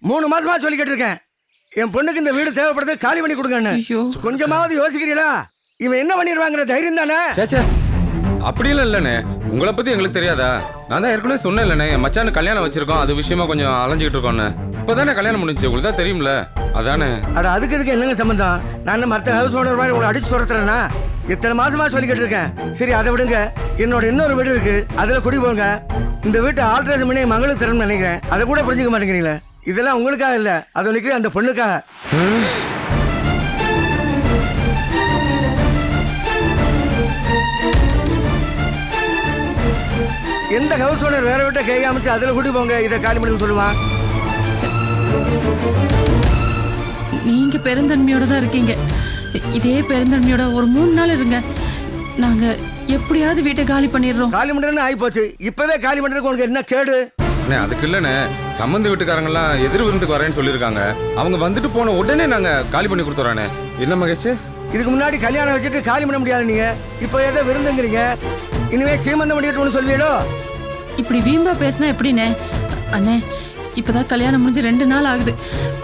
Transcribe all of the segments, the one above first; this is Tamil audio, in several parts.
3 மாசமா சொல்லிக்கிட்டு இருக்கேன். என் பொண்ணுக்கு இந்த வீடு தேவைப்படுது, காலி பண்ணி கொடுங்கன்னு. கொஞ்சமாவது யோசிக்கிறீங்களா? இவன் என்ன பண்ணிடுவாங்கிற தைரியம் தானே? சேச்சே அப்படியெல்லாம் இல்லைண்ணே. உங்களை பத்தி எங்களுக்கு தெரியாதா? நான் தான் ஏற்கனவே சொன்னேன் இல்லைண்ணே, என் மச்சானு கல்யாணம் வச்சிருக்கோம், அது விஷயமா கொஞ்சம் அலைஞ்சிக்கிட்டு இருக்கோன்னு. இப்பதானே கல்யாணம் முடிஞ்சு, உங்களுக்கு தான் தெரியும்ல, அதானே. அட அதுக்கு இதுக்கு என்னங்க சம்பந்தம்? நான் மற்ற ஹவுஸ் ஓனர் மாதிரி உங்களை அடிச்சு துரத்துறேன்னா? இத்தனை மாசமா சொல்லிக்கிட்டு இருக்கேன். சரி அதை விடுங்க, என்னோட இன்னொரு வீடு இருக்கு, அதுல குடி போங்க. இந்த வீட்டை ஆல்ட்ரேஷன் பண்ணி மங்களுக்கு தரணும்னு நினைக்கிறேன். அதை கூட புரிஞ்சுக்க மாட்டேங்கிறீங்களே. இதெல்லாம் உங்களுக்காக இல்ல, அது நிற்கிற அந்த பொண்ணுக்காக. எந்த ஹவுஸ் ஓனர் வேற விட்ட கை அமைச்சு அதுல கூட்டி போங்க, இதை காலி பண்ணி சொல்லுவான். நீங்க பெருந்தன்மையோட தான் இருக்கீங்க. இதே பெருந்தன்மையோட ஒரு 3 நாள் இருங்க, நாங்க எப்படியாவது வீட்டை காலி பண்ணிடுறோம். காலி பண்ணுறேன்னு ஆகி போச்சு. இப்பவே காலி பண்றதுக்கு உனக்கு என்ன கேடு? அதுக்கு இல்லைண்ணே, சம்பந்த வீட்டுக்காரங்கெல்லாம் எதிர் விருந்துக்கு வரேன்னு சொல்லியிருக்காங்க. அவங்க வந்துட்டு போன உடனே நாங்க காலி பண்ணி கொடுத்துறானே. என்ன மகேஷ், இதுக்கு முன்னாடி கல்யாணம் வச்சுட்டு காலி பண்ண முடியாது நீங்க, இப்போ ஏதோ விருந்துங்கிறீங்க. இனிமே சீமந்தம் பண்ணிட்டு சொல்வீங்களோ? இப்படி வீம்பா பேசினா எப்படிண்ணே? அண்ணே, இப்பதான் கல்யாணம் முடிஞ்சு 2 நாள் ஆகுது,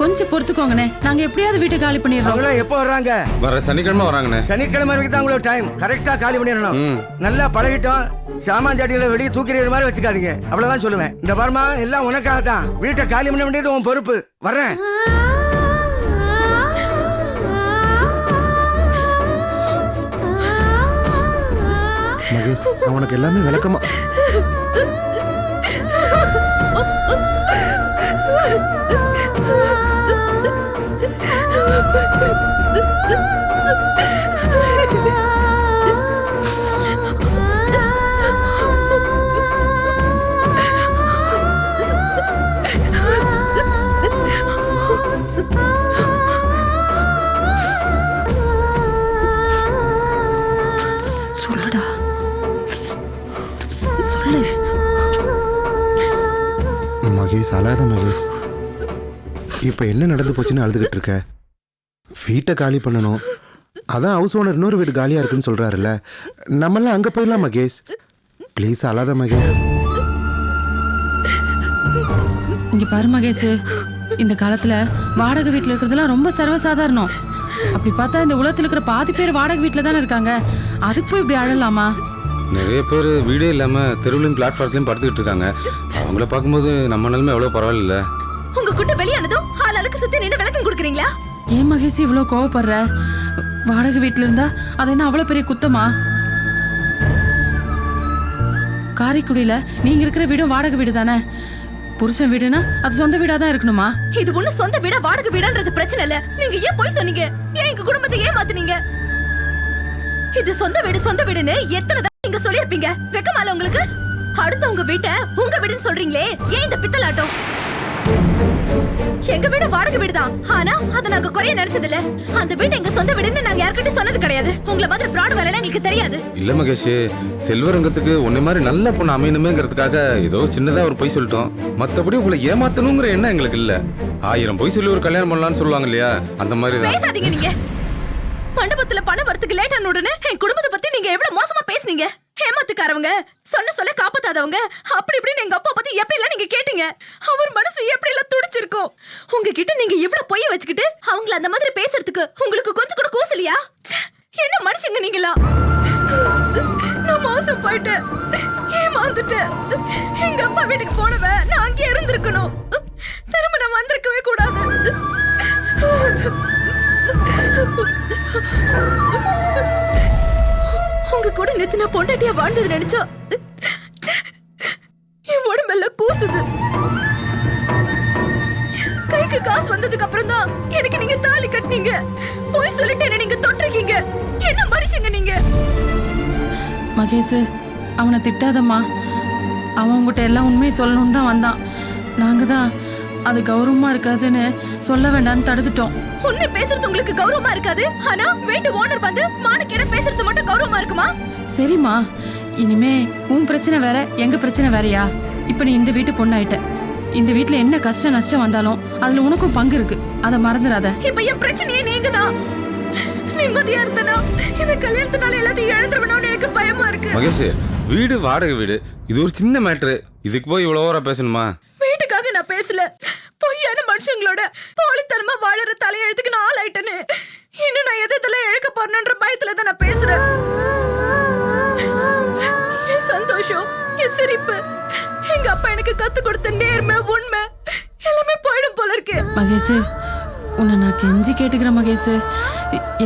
கொஞ்சம் பொறுத்துக்கோங்கண்ணே. நாங்க எப்படியாவது வீட்டை காலி பண்ணிடுறோம். எப்போ வர்றாங்க? வர சனிக்கிழமை வராங்கண்ணே. சனிக்கிழமை வரைக்கும் தான் உங்களோட டைம். கரெக்டா காலி பண்ணிடணும். நல்லா பழகிட்டோம். சாமான் ஜாட்டிகளை வெளியே தூக்கிற மாதிரி வச்சுக்காதீங்க, அவ்வளவுதான் சொல்லுவேன். இந்த பர்மா எல்லாம் உனக்காக தான். வீட்டை காலி பண்ண வேண்டியது உன் பொறுப்பு. வர்றேன். மகேஷ், அவனுக்கு எல்லாமே விளக்கமா. சொல்லுடா, சொல்லு. மகேஷ் அழாத மகேஷ். இப்ப என்ன நடந்து போச்சுன்னு அழுதுகிட்டு இருக்க? வீட்டை காலி பண்ணணும், அதான் ஹவுஸ் ஓனர் இன்னொரு வீடு காலியா இருக்குன்னு சொல்றாருல்ல, நம்மளாம் அங்க போயிடலாம் மகேஷ். ப்ளீஸ் அழாத மகேஷ். இங்க பாரு மகேஷ், இந்த காலத்துல வாடகை வீட்டுல இருக்கிறதுலாம் ரொம்ப சர்வசாதாரணம். அப்படி பார்த்தா இந்த உலகத்துல இருக்கிற பாதி பேர் வாடகை வீட்டுல தானே இருக்காங்க. அதுக்கு போய் இப்படி அழலாமா? நிறைய பேர் வீடே இல்லாம தெருவிலையும் பிளாட்ஃபார்ம்லயும் படுத்துக்கிட்டு இருக்காங்க. அவங்கள பார்க்கும்போது நம்ம நிலைமை எவ்வளவு பரவாயில்ல. உங்க குட்ட வெளியானதும் ஆளாளுக்கு சுத்தி நின்று விளக்கம் கொடுக்குறீங்களா? ஏன் மகேஷ் இவ்வளவு கோவப்படுற? வாடகை வீட்டுல இருந்தா அது என்ன அவ்வளவு பெரிய குத்தமா? காரைக்குடியில நீங்க இருக்கிற வீடும் வாடகை வீடு தானே. புருஷன் வீடுனா அது சொந்த வீடா தான் இருக்கணுமா? இது ஒண்ணு சொந்த வீடா வாடகை வீடான்றது பிரச்சனை இல்ல. நீங்க ஏன் போய் சொன்னீங்க? ஏன் எங்க குடும்பத்தை ஏமாத்துனீங்க? இது சொந்த வீடுன்னு எத்தனை தான் நீங்க சொல்லிருப்பீங்க? வெக்கமால உங்களுக்கு? அடுத்தவங்க வீட்டை உங்க வீடுன்னு சொல்றீங்களே, ஏன் இந்த பித்தலாட்டம்? எங்க வீடு வாடகை வீடுதான், ஆனா அத நாங்க குறைய நினைச்சது இல்ல. அந்த வீடு எங்க சொந்த வீடுன்னு நாங்க யார்கிட்டயும் சொன்னது கிடையாது. உங்களை மாதிரி ஃப்ராட் வேலை எங்களுக்கு தெரியாது. இல்ல மகேஷ், செல்வரங்கத்துக்கு உன்னை மாதிரி நல்ல பொண்ணு அமையணுமேங்கிறதுக்காக ஏதோ சின்னதா ஒரு பொய் சொல்லிட்டோம். மத்தபடி உங்களை ஏமாத்தணுங்கிற எண்ணம் எங்களுக்கு இல்ல. 1000 பொய் சொல்லி ஒரு கல்யாணம் பண்ணலாம்னு சொல்லுவாங்க இல்லையா, அந்த மாதிரி தான். பேசாதீங்க நீங்க. மண்டபத்துல பணம் வரதுக்கு லேட் ஆன உடனே என் குடும்பத்தை பத்தி நீங்க எவ்வளவு மோசமா பேசுனீங்க. ஏமாத்துக்காரவங்க, சொன்ன சொல்ல காப்பாத்தாதவங்க, அப்படி இப்படின்னு எங்க அப்பா பத்தி எப்படி எல்லாம் நீங்க கேட்டீங்க. அவர் மனசு எப்படி எல்லாம் துடிச்சிருக்கும். உங்ககிட்ட நீங்க இவ்வளவு பொய்ய வச்சுக்கிட்டு அவங்கள அந்த மாதிரி பேசுறதுக்கு உங்களுக்கு கொஞ்சம் கூட கூசலியா? என்ன மனுஷங்க நீங்களா? நான் மோசம் போயிட்டேன், ஏமாந்துட்டேன். எங்க அப்பா வீட்டுக்கு போனவ நான் அங்கே இருந்திருக்கணும். திரும்ப நான் வந்திருக்கவே கூடாது. உங்க கூட நேத்து நான் பொண்டாட்டியா வாழ்ந்தது நினைச்சா என் உடம்பெல்லாம் கூசுது. கைக்கு காசு வந்ததுக்கு அப்புறம் தான் எனக்கு நீங்க தாலி கட்டினீங்க. போய் சொல்லிட்டு என்ன நீங்க தொட்டிருக்கீங்க. என்ன மனுஷங்க நீங்க? மகேஷ், அவனை திட்டாதம்மா. அவன் உங்ககிட்ட எல்லாம் உண்மையை சொல்லணும்னு தான் வந்தான். நாங்க தான் அது கௌரவமா இருக்காதுன்னு சொல்ல வேண்டாம்னு தடுத்துட்டோம். உண்மை பேசுறது உங்களுக்கு கௌரவமா இருக்காது, ஆனா வீட்டு ஓனர் வந்து மானக்கேட பேசுறது மட்டும் கௌரவமா இருக்குமா? சரிம்மா, இனிமே உன் பிரச்சனை வேற எங்க பிரச்சனை வேறயா? இப்ப நீ இந்த வீட்டு பொண்ணாயிட்ட. இந்த வீட்டுல என்ன கஷ்டம் நஷ்டம் வந்தாலும் அதுல உனக்கும் பங்கு இருக்கு, அத மறந்துடாத. இப்ப என் பிரச்சனையே நீங்க தான். நிம்மதியா இருந்தனா இந்த கல்யாணத்தினால எல்லாத்தையும் இழந்துருவணும்னு எனக்கு பயமா இருக்கு. மகேஷ், வீடு வாடகை வீடு, இது ஒரு சின்ன மேட்ரு. இதுக்கு போய் இவ்வளவு ஓவரா பேசணுமா? வீட்டுக்காக நான் பேசல, பொய்யான வருஷங்களோட போலித்தனமா வாழற தலையெழுத்துக்கு நான் ஆளாயிட்டேன்னு இன்னும் நான் எதெல்லாம் இழக்க போறேன்ற பயத்துல தான் நான் பேசுறேன். என் சந்தோஷம், என் சிரிப்பு, எங்க அப்பா எனக்கு கத்து கொடுத்த நேர்மை, உண்மை எல்லாமே போயிடும் போல இருக்கு. மகேஷ், உன்னை நான் கெஞ்சி கேட்டுக்கிறேன் மகேஷ்.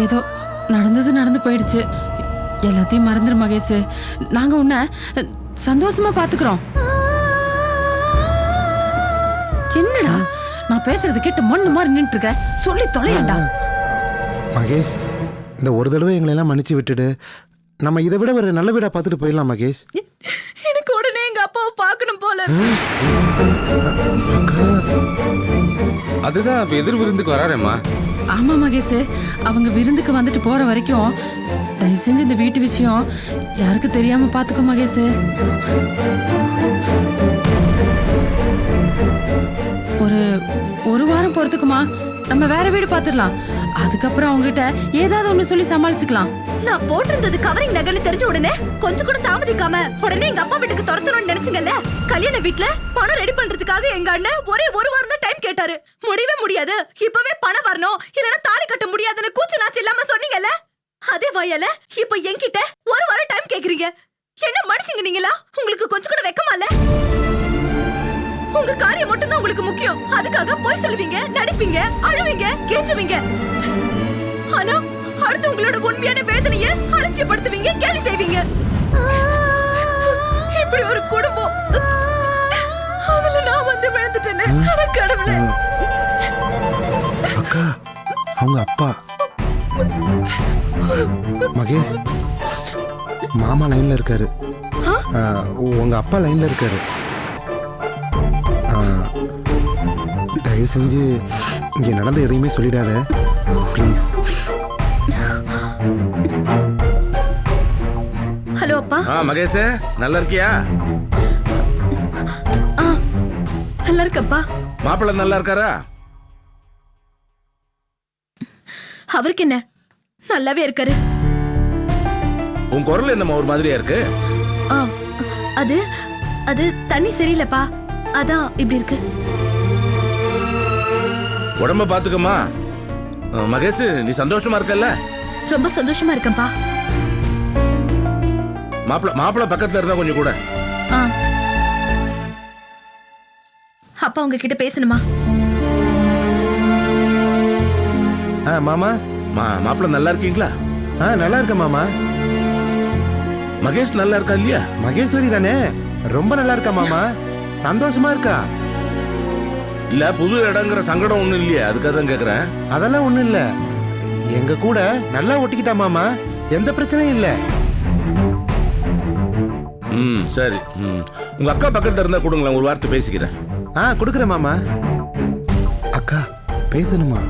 ஏதோ நடந்து போயிடுச்சு. எல்லாத்தையும் மறந்துரு மகேஷ். நாங்க உன்னை சந்தோஷமா பாத்துக்கிறோம். என்னடா நான் பேசுறது கேட்டு மண்ணு மாதிரி நின்று இருக்க, சொல்லி தொலையாண்டா. மகேஷ், இந்த ஒரு தடவை எங்களை எல்லாம் மன்னிச்சு விட்டுடு. நம்ம இதை விட ஒரு நல்ல வீடா பார்த்துட்டு போயிடலாம் மகேஷ். எனக்கு உடனே எங்க அப்பாவை பார்க்கணும் போல. அதுதான் இப்ப எதிர் விருந்துக்கு வராரேம்மா. ஆமா மகேஷ், அவங்க விருந்துக்கு வந்துட்டு போற வரைக்கும் தயவு செஞ்சு இந்த வீட்டு விஷயம் யாருக்கு தெரியாம பாத்துக்கோ மகேஷ். ஒரு வாரம் போறதுக்குமா நம்ம வேற வீடு பாத்துடலாம். அதுக்கப்புறம் அவங்ககிட்ட ஏதாவது ஒண்ணு சொல்லி சமாளிச்சுக்கலாம். நான் போட்டிருந்தது கவரிங் நகைன்னு தெரிஞ்ச உடனே கொஞ்சம் கூட தாமதிக்காம உடனே எங்க அப்பா வீட்டுக்கு துரத்தணும்னு நினைச்சீங்கல்ல. கல்யாண வீட்டுல பணம் ரெடி பண்றதுக்காக எங்க அண்ணன் ஒரே ஒரு வாரம் தான் டைம் கேட்டாரு. முடியவே முடியாது, இப்பவே பணம் வரணும், இல்லன்னா தாலி கட்ட முடியாதுன்னு கூச்சு நாச்சு இல்லாம சொன்னீங்கல்ல. அதே வாயால இப்ப என்கிட்ட ஒரு வாரம் டைம் கேக்குறீங்க. என்ன மனுஷங்க நீங்களா? உங்களுக்கு கொஞ்சம் கூட வெக்கமா இல்ல? உங்க காரியம் மட்டும் தான் உங்களுக்கு முக்கியம். அதுக்காக போய் சொல்லுவீங்க, நடிப்பீங்க, அழுவீங்க, கெஞ்சுவீங்க. ஆனா அடுத்து உங்களோட உண்மையான வேதனையை அலட்சியப்படுத்துவீங்க, கேலி செய்வீங்க. இப்படி ஒரு குடும்பம், அதுல நான் வந்து விழுந்துட்டேன்னு கடவுளே. அக்கா, அவங்க அப்பா மகேஷ் மாமா லைன்ல இருக்காரு. உங்க அப்பா லைன்ல இருக்காரு. தயவு செஞ்சு இங்க நடந்த எதையுமே சொல்லிடாத ப்ளீஸ். ஹலோ அப்பா. மகேஷ், நல்லா இருக்கியா? நல்லா இருக்கப்பா. மாப்பிள்ளை நல்லா இருக்காரா? அவருக்கு என்ன, நல்லாவே இருக்காரு. உன் குரல் என்னம்மா ஒரு மாதிரியா இருக்கு? அது அது தண்ணி சரியில்லப்பா, அதான் இப்படி இருக்கு. உடம்ப பாத்துக்கம்மா. மகேஷ், நீ சந்தோஷமா இருக்கல்ல? ரொம்ப சந்தோஷமா இருக்கேன்ப்பா. மாப்பிள்ளை பக்கத்துல இருந்தா கொஞ்சம் கூட. அப்பா உங்ககிட்ட பேசணுமா? மாமா. மாப்பிள்ளை நல்லா இருக்கீங்களா? நல்லா இருக்க மாமா. மகேஷ் நல்லா இருக்கா இல்லையா? மகேஸ்வரி தானே, ரொம்ப நல்லா இருக்கா மாமா. சந்தோஷமா இருக்கா? இல்ல, புது இடங்கிற சங்கடம் ஒண்ணும் இல்லையா? அதுக்காக தான் கேக்குறேன். அதெல்லாம் ஒண்ணும் இல்ல, எங்க கூட நல்லா ஒட்டிக்கிட்டா மாமா, எந்த பிரச்சனையும் இல்ல. சரி. உங்க அக்கா பக்கத்துல இருந்தா கொடுங்களேன், ஒரு வார்த்தை பேசிக்கிறேன். கொடுக்குறேன் மாமா. அக்கா பேசணுமா?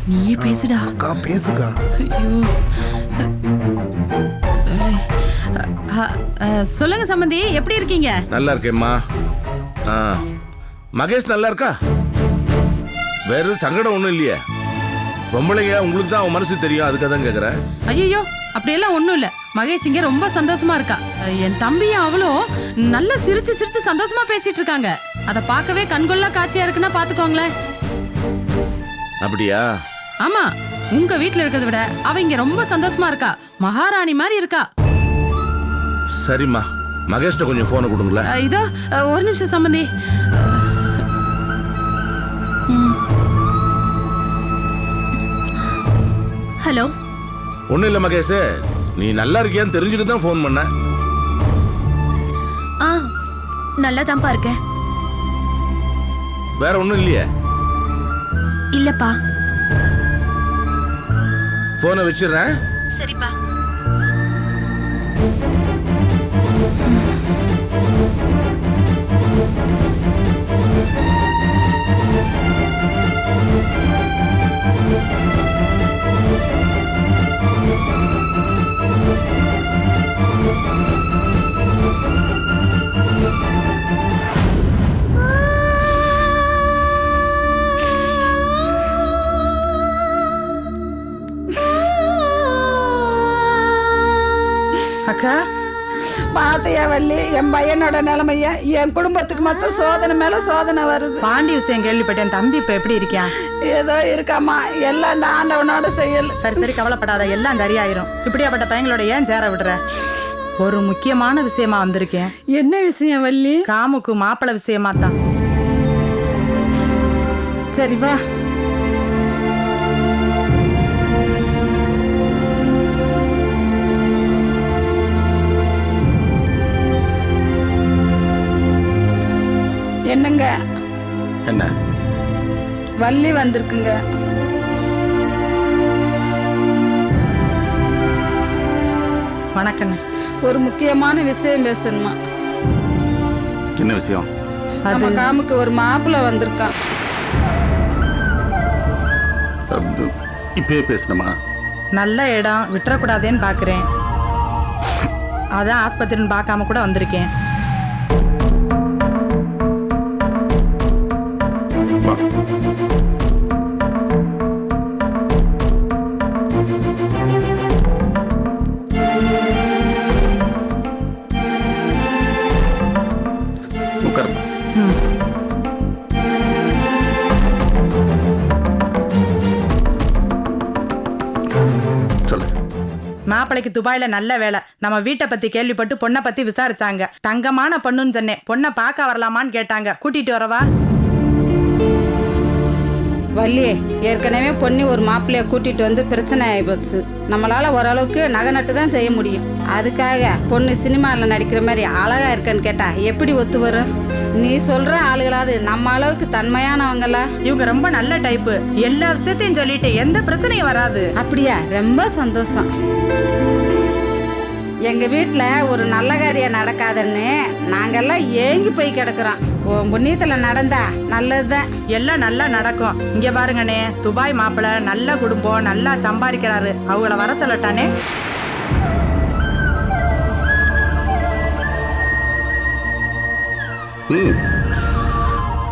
நீயே பேசுடா. அக்கா பேசுக்கா. ஐயோ, சொல்லுங்க சம்பந்தி, எப்படி இருக்கீங்க? நல்லா இருக்கேம்மா. மகேஷ் நல்லா இருக்கா? வேற சங்கடம் ஒண்ணும் இல்லையே? பொம்பளைங்க உங்களுக்கு தான் அவன் மனசு தெரியும், அதுக்காக தான் கேக்குறேன். ஐயோ, அப்படியெல்லாம் ஒண்ணும் இல்ல. மகேஷ் இங்க ரொம்ப சந்தோஷமா இருக்கா. என் தம்பியும் அவளும் நல்லா சிரிச்சு சிரிச்சு சந்தோஷமா பேசிட்டு இருக்காங்க. அத பார்க்கவே கண்கொள்ளா காட்சியா இருக்குன்னா பாத்துக்கோங்களேன். அப்படியா? ஆமா, உங்க வீட்டுல இருக்கிறத விட அவ இங்க ரொம்ப சந்தோஷமா இருக்கா. மகாராணி மாதிரி இருக்கா. சரிம்மா, மகேஷ்ட கொஞ்சம் போனை கொடுங்களேன். இதோ ஒரு நிமிஷம் சம்பந்தி. ஹலோ. ஒண்ணும் இல்ல மகேஷ், நீ நல்லா இருக்கியான்னு தெரிஞ்சுட்டு தான் போன் பண்ண. நல்லா தான்ப்பா இருக்கேன். வேற ஒண்ணும் இல்லையே? இல்லப்பா. போனை வச்சிடுறேன். சரிப்பா. அக்கா, பாத்தையா வள்ளி, என் பையனோட நிலைமைய, என் குடும்பத்துக்கு மட்டும் சோதனை மேல சோதனை வருது. பாண்டி விஷயம் கேள்விப்பட்டேன். தம்பி இப்ப எப்படி இருக்கான்? ஏதோ இருக்காமா, எல்லாம் இந்த ஆண்டவனோட செயல். சரி சரி, கவலைப்படாத, எல்லாம் சரியாயிரும். இப்படியாப்பட்ட பையங்களோட ஏன் சேர விடுற? ஒரு முக்கியமான விஷயமா வந்திருக்கேன். என்ன விஷயம் வள்ளி? காமுக்கு மாப்பிள்ளை விஷயமா தான். சரி வா. என்னங்க? என்ன? வள்ளி வந்திருக்குங்க. வணக்கம். ஒரு முக்கியமான விஷயம் பேசணுமா? என்ன விஷயம்? நம்ம காமுக்கு ஒரு மாப்பிள்ளை வந்திருக்கான். இப்பயே பேசணுமா? நல்ல இடம் விட்டுறக்கூடாதேன்னு பாக்குறேன். அதான் ஆஸ்பத்திரின்னு பார்க்காம கூட வந்திருக்கேன். மாப்பிளைக்கு துபாயில நல்ல வேலை. நம்ம வீட்டை பத்தி கேள்விப்பட்டு பொண்ணை பத்தி விசாரிச்சாங்க. தங்கமான பொண்ணுன்னு சொன்னேன். பொண்ணை பார்க்க வரலாமான்னு கேட்டாங்க. கூட்டிட்டு வரவா? வள்ளி, ஏற்கனவே பொண்ணு ஒரு மாப்பிள்ளைய கூட்டிட்டு வந்து பிரச்சனை ஆயிப்போச்சு. நம்மளால ஓரளவுக்கு நகை நட்டு தான் செய்ய முடியும். அதுக்காக பொண்ணு சினிமாவில் நடிக்கிற மாதிரி அழகா இருக்கன்னு கேட்டா எப்படி ஒத்து வரும்? நீ சொல்ற ஆளுகளாவது நம்ம அளவுக்கு தன்மையானவங்களா? இவங்க ரொம்ப நல்ல டைப்பு. எல்லா விஷயத்தையும் சொல்லிட்டு எந்த பிரச்சனையும் வராது. அப்படியா? ரொம்ப சந்தோஷம். எங்க வீட்டுல ஒரு நல்ல காரியம் நடக்காதுன்னு நாங்கெல்லாம் ஏங்கி போய் கிடக்குறோம். உன் புண்ணியத்துல நடந்தா நல்லதுதான். எல்லாம் நல்லா நடக்கும். இங்க பாருங்கண்ணே, துபாய் மாப்பிள்ளை நல்ல குடும்பம், நல்லா சம்பாதிக்கிறாரு. அவங்கள வர சொல்லட்டானே?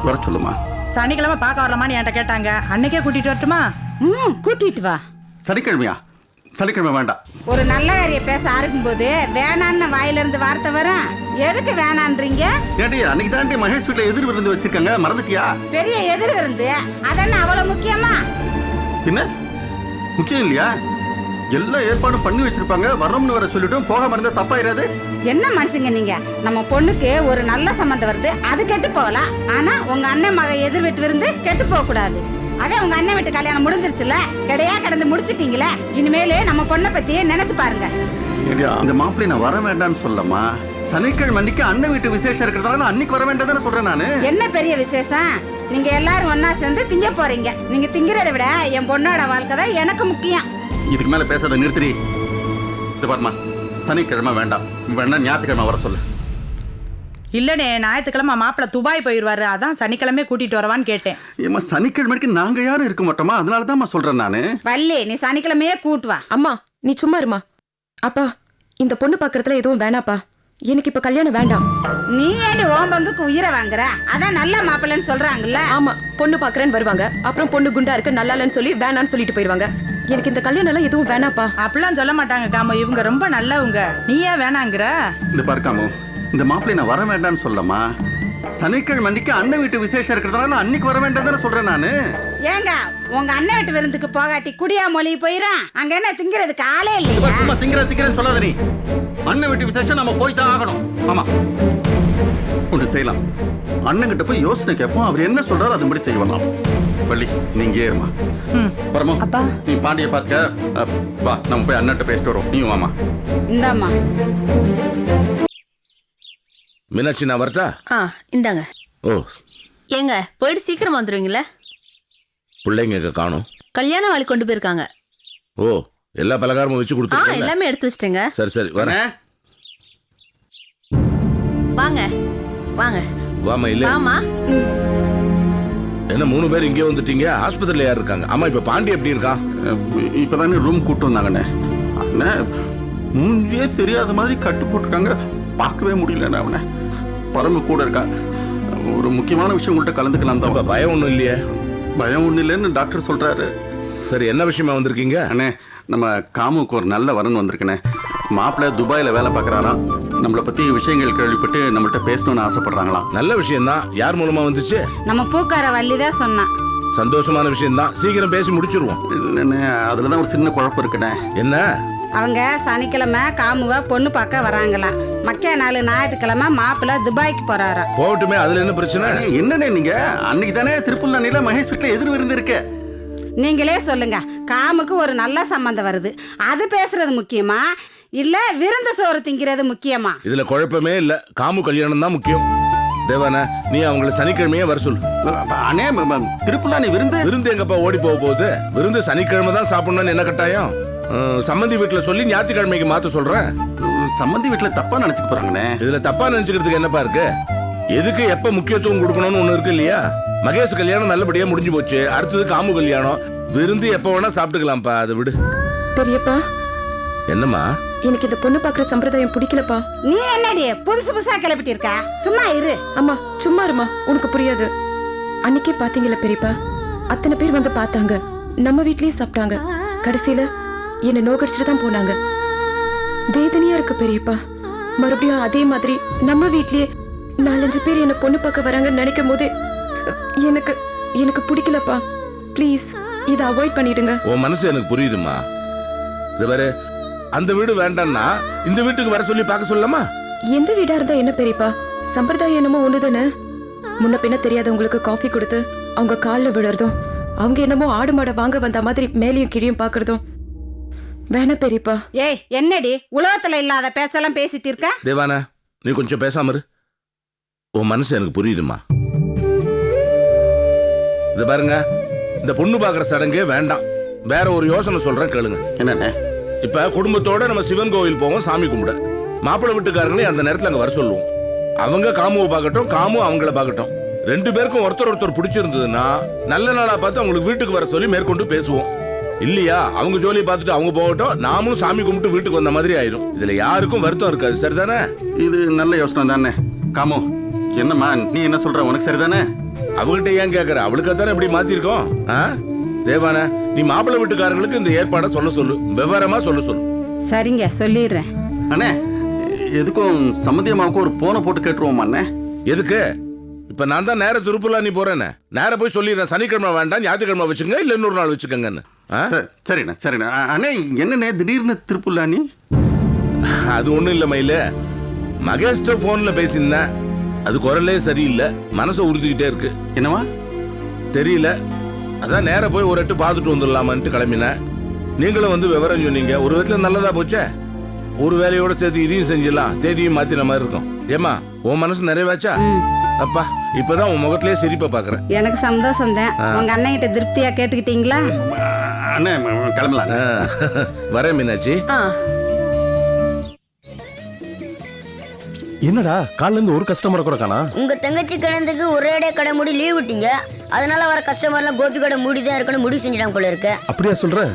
வர சொல்லுமா. சனிக்கிழமை பார்க்க வரலாமான்னு என்கிட்ட கேட்டாங்க. அன்னைக்கே கூட்டிட்டு வரட்டுமா? கூட்டிட்டு வா. சனிக்கிழமையா? சனிக்கிழமை வேண்டாம். ஒரு நல்ல காரியம் பேச ஆரம்பிக்கும் போது வேணான்னு வாயில இருந்து வார்த்தை வரும். எதுக்கு வேணான்றீங்க? ஏடி, அன்னைக்கு தாண்டி மகேஷ் வீட்டுல எதிர் விருந்து வச்சிருக்காங்க, மறந்துட்டியா? பெரிய எதிர் விருந்து, அதென்ன அவ்வளவு முக்கியமா? என்ன முக்கியம் இல்லையா? எல்லா ஏற்பாடும் பண்ணி வச்சிருப்பாங்க. வரோம்னு வர சொல்லிட்டும் போகாம இருந்தா தப்பாயிராது? என்ன மனுஷங்க நீங்க? நம்ம பொண்ணுக்கு ஒரு நல்ல சம்பந்தம் வருது, அது கெட்டு போகலாம். ஆனா உங்க அண்ணன் மக எதிர் வீட்டு விருந்து கெட்டு போக கூடாது. அதே உங்க அண்ணன் வீட்டு கல்யாணம் முடிஞ்சிருச்சுல, கிடையா கடந்து முடிச்சிட்டீங்களே. இனிமேலே நம்ம பொண்ணை பத்தி நினைச்சு பாருங்க. இந்த மாப்பிள்ளை நான் வர வேண்டாம்னு சொல்லமா? சனிக்கிழமை அன்னைக்கு அண்ணன் வீட்டு விசேஷம் இருக்கிறதால அன்னைக்கு வர வேண்டாம் சொல்றேன் நானு. என்ன பெரிய விசேஷம்? நீங்க எல்லாரும் ஒன்னா சேர்ந்து திங்க போறீங்க. நீங்க திங்கிறத விட என் பொண்ணோட வாழ்க்கை தான் எனக்கு முக்கியம். இதுக்கு மேல பேசாத, நிறுத்தி. இது பாருமா, சனிக்கிழமை வேண்டாம், வேணா ஞாயிற்றுக்கிழமை வர சொல்லு. இல்லனே, ஞாயிற்றுக்கிழமை மாப்பிள்ளை துபாய் போயிடுவாரு. அதான் சனிக்கிழமை கூட்டிட்டு வரவான்னு கேட்டேன். ஏமா, சனிக்கிழமைக்கு நாங்க யாரும் இருக்க மாட்டோமா? அதனாலதான் சொல்றேன் நானு. வள்ளி, நீ சனிக்கிழமையே கூட்டு வா. அம்மா நீ சும்மா இருமா. அப்பா, இந்த பொண்ணு பாக்குறதுல எதுவும் வேணாப்பா. எனக்கு இப்ப கல்யாணம் வேண்டாம். நீ ஏடி உன் பங்குக்கு உயிரை வாங்குற? அதான் நல்ல மாப்பிள்ளைன்னு சொல்றாங்கல்ல. ஆமா, பொண்ணு பாக்குறேன்னு வருவாங்க. அப்புறம் பொண்ணு குண்டா இருக்கு, நல்லா இல்லைன்னு சொல்லி வேணான்னு சொல்லிட்டு போயிடுவாங்க. எனக்கு இந்த கல்யாணம் எல்லாம் எதுவும் வேணாப்பா. அப்படிலாம் சொல்ல மாட்டாங்க காமு, இவங்க ரொம்ப நல்லவங்க. நீ ஏன் வேணாங்கிற? இந்த பார்க்காமோ, இந்த மாப்பிள்ளை நான் வர வேண்டாம்னு சொல்லமா? சனிக்கிழமை அன்னைக்கு அண்ணன் வீட்டு விசேஷம் இருக்கிறதுனால அன்னைக்கு வர வேண்டாம் தானே சொல்றேன் நானு. ஏங்க, உங்க அண்ணன் வீட்டு விருந்துக்கு போகாட்டி குடியா மொழி போயிடும். அங்க என்ன திங்கிறதுக்கு ஆளே இல்லையா? சும்மா திங்கிறேன்னு சொல்லாத நீ. அண்ணன் வீட்டு விசேஷம் நம்ம போய் தான் ஆகணும். ஆமா, ஒன்று செய்யலாம். அண்ணன் கிட்ட போய் யோசனை கேட்போம். அவர் என்ன சொல்றாரு அதுபடி செய்யலாம். வள்ளி, நீங்க ஏறுமா. பரமோ, நீ பாண்டிய பாத்துக்க. வா, நம்ம போய் அண்ணன்ட்ட பேசிட்டு வரோம். நீ வாமா. இந்தாமா. மீனாட்சி, நான் வரட்டா? இந்தாங்க. ஓ, ஏங்க போயிட்டு சீக்கிரம் வந்துருவீங்களே? பிள்ளைங்க காணும். கல்யாண வாளி கொண்டு போயிருக்காங்க. ஓ, எல்லா பலகாரமும் வச்சு கொடுத்து எல்லாமே எடுத்து வச்சிட்டேங்க. சரி சரி, வரேன். வாங்க வாங்க. வாமா. இல்ல வாமா. என்ன 3 பேர் இங்கே வந்துட்டீங்க? ஆஸ்பத்திரியில யார் இருக்காங்க? ஆமா, இப்ப பாண்டி எப்படி இருக்கான்? இப்பதானே ரூம் கூட்டு வந்தாங்கண்ணே. அண்ணே மூஞ்சியே தெரியாத மாதிரி கட்டு போட்டுருக்காங்க. பார்க்கவே முடியல அவனை. பரம்பு கூட இருக்கா. ஒரு முக்கியமான விஷயம் உங்கள்கிட்ட கலந்துக்கலாம் தான். பயம் ஒன்றும் இல்லையே? பயம் ஒன்றும் இல்லைன்னு டாக்டர் சொல்றாரு. சரி, என்ன விஷயமா வந்திருக்கீங்க? அண்ணே, நம்ம காமுக்கு ஒரு நல்ல வரன் வந்திருக்குண்ணே. மாப்பிள்ளை துபாயில வேலை பார்க்கறாராம். நம்மளை பத்தி விஷயங்கள் கேள்விப்பட்டு நம்மள்ட்ட பேசணும்னு ஆசைப்படுறாங்களாம். நல்ல விஷயம்தான். யார் மூலமா வந்துச்சு? நம்ம பூக்கார வள்ளி தான் சொன்னான். சந்தோஷமான விஷயம்தான். சீக்கிரம் பேசி முடிச்சிருவோம். இல்லைண்ணே, அதுலதான் ஒரு சின்ன குழப்பம் இருக்குண்ணே. என்ன? அவங்க சனிக்கிழமை காமுவ பொண்ணு பார்க்க வராங்களாம். மக்கா நாள் ஞாயிற்றுக்கிழமை மாப்பிள்ளை துபாய்க்கு போறாராம். போகட்டுமே, அதுல என்ன பிரச்சனை? என்னண்ணே நீங்க அன்னைக்கு தானே திருப்புல்லானில மகேஷ் வீட்டுல எதிர் விருந்து இருக்கு. நீங்களே சொல்லுங்க, காமுக்கு ஒரு நல்ல சம்பந்தம் வருது, அது பேசுறது முக்கியமா இல்ல விருந்து சோறு திங்கிறது முக்கியமா? இதுல குழப்பமே இல்ல. காமு கல்யாணம் தான் முக்கியம். தேவான, நீ அவங்கள சனிக்கிழமையே வர சொல்லு. அண்ணே, திருப்புல்லானி விருந்து எங்கப்பா ஓடி போக போகுது? விருந்து சனிக்கிழமை தான் சாப்பிடணும்னு என்ன கட்டாயம்? சம்மந்தி வீட்டுல சொல்லி ஞாயிற்றுக்கிழமைக்கு மாத்த சொல்றேன். சம்மந்தி வீட்டுல தப்பா நினைச்சுக்க போறாங்கண்ணே. இதுல தப்பா நினைச்சுக்கிறதுக்கு என்னப்பா இருக்கு? எதுக்கு எப்ப முக்கியத்துவம் கொடுக்கணும்னு ஒண்ணு இருக்கு இல்லையா? மகேஷ் கல்யாணம் நல்லபடியா முடிஞ்சு போச்சு. அடுத்தது காமு கல்யாணம். விருந்து எப்ப வேணா சாப்பிட்டுக்கலாம்ப்பா, அதை விடு. பெரியப்பா, என்னம்மா? எனக்கு இந்த பொண்ணு பாக்குற சம்பிரதாயம் பிடிக்கலப்பா. நீ என்னடி புதுசு புதுசா கிளப்பிட்டு இருக்க? சும்மா இரு. அம்மா சும்மா இருமா, உனக்கு புரியாது. அன்னைக்கே பாத்தீங்களா பெரியப்பா, அத்தனை பேர் வந்து பார்த்தாங்க, நம்ம வீட்லயே சாப்பிட்டாங்க, கடைசியில என்ன நோக்கடிச்சுட்டு தான் போனாங்க. வேதனையா இருக்கு பெரியப்பா. மறுபடியும் அதே மாதிரி நம்ம வீட்லயே 4-5 பேர் என்ன பொண்ணு பார்க்க வராங்கன்னு நினைக்கும் போதே எனக்கு எனக்கு பிடிக்கலப்பா. ப்ளீஸ் இதை அவாய்ட் பண்ணிடுங்க. உன் மனசு எனக்கு புரியுதுமா. இது வேற, அந்த வீடு வேண்டாம்னா இந்த வீட்டுக்கு வர சொல்லி பார்க்க சொல்லலாமா? எந்த வீடா இருந்தா என்ன பெரியப்பா, சம்பிரதாயம் என்னமோ ஒண்ணுதானே. முன்ன பின்ன தெரியாதவங்களுக்கு காஃபி கொடுத்து அவங்க காலில் விழுறதும், அவங்க என்னமோ ஆடு மாடை வாங்க வந்த மாதிரி மேலையும் கீழையும் பாக்குறதும் வேணா பெரியப்பா. ஏய், என்னடி உலகத்துல இல்லாத பேச்செல்லாம் பேசிட்டு இருக்க? தேவானா, நீ கொஞ்சம் பேசாம இரு. உன் மனசு எனக்கு புரியுதுமா. இது பாருங்க, இந்த பொண்ணு பாக்குற சடங்கே வேண்டாம். வேற ஒரு யோசனை சொல்றேன், கேளுங்க. என்னண்ணே? இப்ப குடும்பத்தோட நம்ம சிவன் கோவில் போவோம் சாமி கும்பிட. மாப்பிள்ளை வீட்டுக்காரங்களே அந்த நேரத்துல அங்க வர சொல்லுவோம். அவங்க காமுவை பார்க்கட்டும், காமு அவங்கள பார்க்கட்டும். 2 பேருக்கும் ஒருத்தர் பிடிச்சிருந்ததுன்னா நல்ல நாளா பார்த்து அவங்களுக்கு வீட்டுக்கு வர சொல்லி மேற்கொண்டு பேசுவோம். இல்லையா, அவங்க ஜோலியை பார்த்துட்டு அவங்க போகட்டும், நாமளும் சாமி கும்பிட்டு வீட்டுக்கு வந்த மாதிரி ஆயிடும். இதுல யாருக்கும் வருத்தம் இருக்காது. சரிதானே? இது நல்ல யோசனை தானே. காமு, என்னம்மா நீ என்ன சொல்ற? உனக்கு சரிதானே? அவகிட்ட ஏன் கேக்குற? அவளுக்கு தானே இப்படி மாத்திருக்கோம். தேவான, நீ மாப்பிள்ளை வீட்டுக்காரங்களுக்கு இந்த ஏற்பாடை சொல்ல சொல்லு, விவரமா சொல்ல சொல்லு. சரிங்க, சொல்லிடுறேன். அண்ணே, எதுக்கும் சம்மந்தியமாவுக்கும் ஒரு போனை போட்டு கேட்டுருவோமா அண்ணே? எதுக்கு? இப்ப நான் தான் நேர திருப்புல்லானி போறேன்னு நேர போய் சொல்லிடுறேன். சனிக்கிழமை வேண்டாம், ஞாயிற்றுக்கிழமை வச்சுங்க, இல்ல இன்னொரு நாள் வச்சுக்கங்கன்னு. சரிண்ணா சரிண்ணா. அண்ணே, என்னண்ணே திடீர்னு திருப்புல்லானி? அது ஒண்ணும் இல்ல மயில, மகேஷ்ட போன்ல பேசியிருந்தேன். அது குரலே சரியில்லை, மனசை உறுத்திக்கிட்டே இருக்கு. என்னவா தெரியல. அதான் நேர போய் ஒரு எட்டு பார்த்துட்டு வந்துடலாமான்ட்டு கிளம்பினேன். நீங்களும் வந்து விவரம் சொன்னீங்க. ஒரு விதத்துல நல்லதா போச்சே. ஒரு வேலையோட சேர்த்து இதையும் செஞ்சிடலாம், தேதியும் மாத்தின மாதிரி இருக்கும். ஏமா, உன் மனசு நிறைவாச்சா? அப்பா, இப்பதான் உன் முகத்திலேயே சிரிப்பை பாக்குறேன். எனக்கு சந்தோஷம் தான். உங்க அண்ணன் கிட்ட திருப்தியா கேட்டுக்கிட்டீங்களா? அண்ணே, கிளம்பலாம். வரேன் மீனாட்சி. என்னடா காலைல இருந்து ஒரு கஸ்டமர் கூட காணா? உங்க தங்கச்சி கிழந்துக்கு ஒரேடே கடை மூடி லீவ் விட்டீங்க. அதனால வர கஸ்டமர்லாம் கோபி கடை மூடிதான் இருக்கணும் முடிவு செஞ்சிட்டாங்க போல இருக்கு. அப்படியா சொல்ற?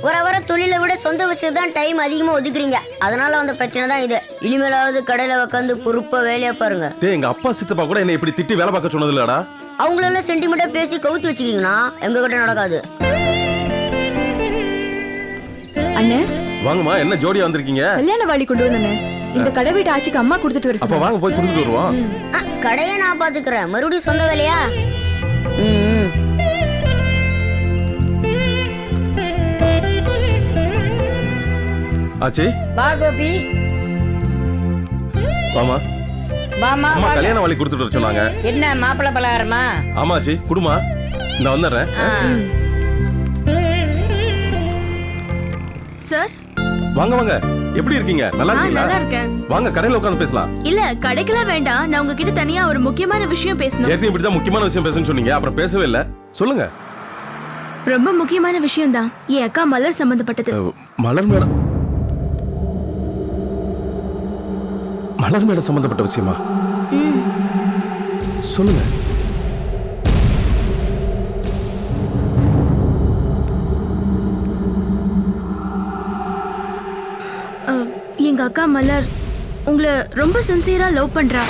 வர தொழிலை விட சொந்த விஷயம் தான் டைம் அதிகமா ஒதுக்குறீங்க. அதனால வந்த பிரச்சனை தான் இது. இனிமேலாவது கடையில உட்காந்து பொறுப்பா வேலையா பாருங்க. எங்க அப்பா சித்தப்பா கூட என்ன இப்படி திட்டி வேலை பார்க்க சொன்னது இல்லடா. அவங்களெல்லாம் சென்டிமெண்டா பேசி கவுத்து வச்சுக்கீங்கன்னா எங்க கிட்ட நடக்காது. அண்ணே, வாங்கம்மா, என்ன ஜோடியா வந்திருக்கீங்க? கல்யாண வாளி கொண்டு வந்தனே. இந்த கடை வீட்டு ஆட்சிக்கு அம்மா கொடுத்துட்டு வர. அப்ப வாங்க போய் கொடுத்துட்டு வருவோம். கடையை நான் பாத்துக்கிறேன். மறுபடியும் சொந்த வேலையா? ஆச்சி, வா கோபி. வாமா. வாமா. அம்மா கல்யாண வாளி கொடுத்துட்டு வர சொன்னாங்க. என்ன மாப்பிள்ளை பலகாரமா? ஆமாச்சி, குடுமா. இந்த வந்துடுறேன். சார், வாங்க வாங்க. எப்படி இருக்கீங்க? நல்லா இருக்கீங்களா? நல்லா இருக்கேன். வாங்க கடையில உட்கார்ந்து பேசலாம். இல்ல, கடைக்கெல்லாம் வேண்டாம். நான் உங்ககிட்ட தனியா ஒரு முக்கியமான விஷயம் பேசணும். ஏற்கனவே இப்படி தான் முக்கியமான விஷயம் பேசணும்னு சொன்னீங்க, அப்புறம் பேசவே இல்ல. சொல்லுங்க. ரொம்ப முக்கியமான விஷயம் தான். என் அக்கா மலர் சம்பந்தப்பட்டது. மலர் மேடம்? மலர் மேடம் சம்பந்தப்பட்ட விஷயமா? சொல்லுங்க. எங்க அக்கா மலர் உங்களை ரொம்ப சின்சியரா லவ் பண்றா.